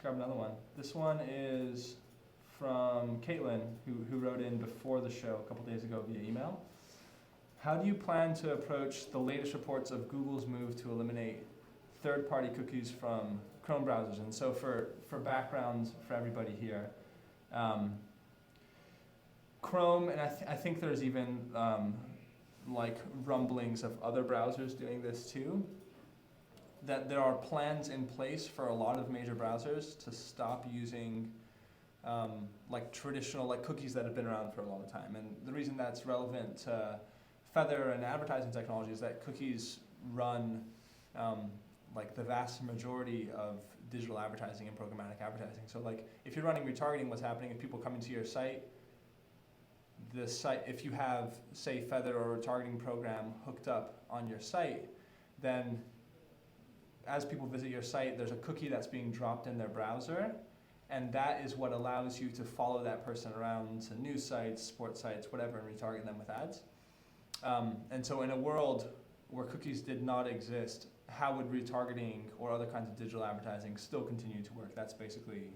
grab another one. This one is from Caitlin, who wrote in before the show a couple days ago via email. How do you plan to approach the latest reports of Google's move to eliminate third-party cookies from Chrome browsers? And so for background for everybody here, Chrome, and I think there's even like rumblings of other browsers doing this too, that there are plans in place for a lot of major browsers to stop using like traditional like cookies that have been around for a long time. And the reason that's relevant to Feathr and advertising technology is that cookies run like the vast majority of digital advertising and programmatic advertising. So like if you're running retargeting, what's happening if people come into your site, the site, if you have say Feathr or a retargeting program hooked up on your site, then as people visit your site, there's a cookie that's being dropped in their browser, and that is what allows you to follow that person around to news sites, sports sites, whatever, and retarget them with ads. And so in a world where cookies did not exist, how would retargeting or other kinds of digital advertising still continue to work? That's basically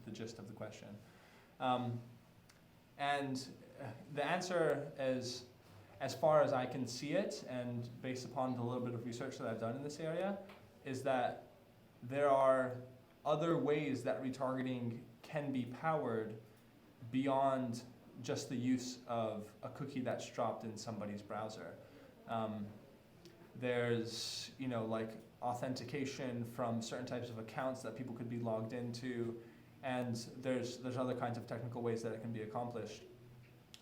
the gist of the question. And the answer is, as far as I can see it, and based upon the little bit of research that I've done in this area, is that there are other ways that retargeting can be powered beyond just the use of a cookie that's dropped in somebody's browser. There's, you know, like authentication from certain types of accounts that people could be logged into, and there's other kinds of technical ways that it can be accomplished.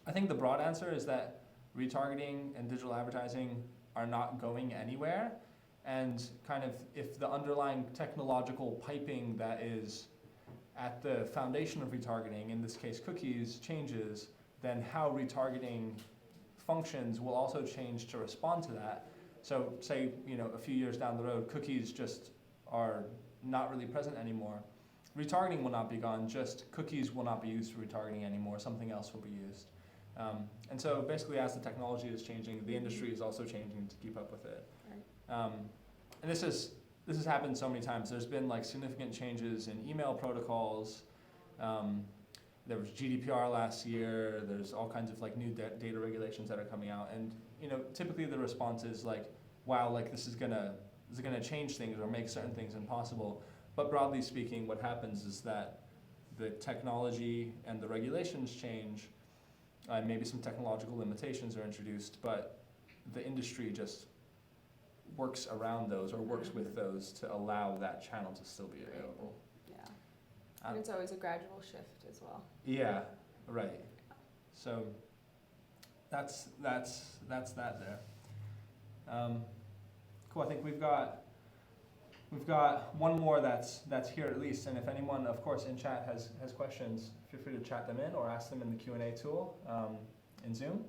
I think the broad answer is that retargeting and digital advertising are not going anywhere, and kind of if the underlying technological piping that is at the foundation of retargeting, in this case cookies, changes, then how retargeting functions will also change to respond to that. So say, you know, a few years down the road, cookies just are not really present anymore. Retargeting will not be gone, just cookies will not be used for retargeting anymore, something else will be used. And so basically as the technology is changing, the industry is also changing to keep up with it. Right. And this has happened so many times. There's been like significant changes in email protocols. There was GDPR last year. There's all kinds of like new data regulations that are coming out. And you know, typically the response is like, wow, like this is gonna change things or make certain things impossible. But broadly speaking, what happens is that the technology and the regulations change. Maybe some technological limitations are introduced, but the industry just works around those or works with those to allow that channel to still be available. Yeah, and it's always a gradual shift as well. Yeah, right. So that's that there. Cool. I think we've got one more that's here at least, and if anyone, of course, in chat has questions, feel free to chat them in or ask them in the Q&A tool in Zoom.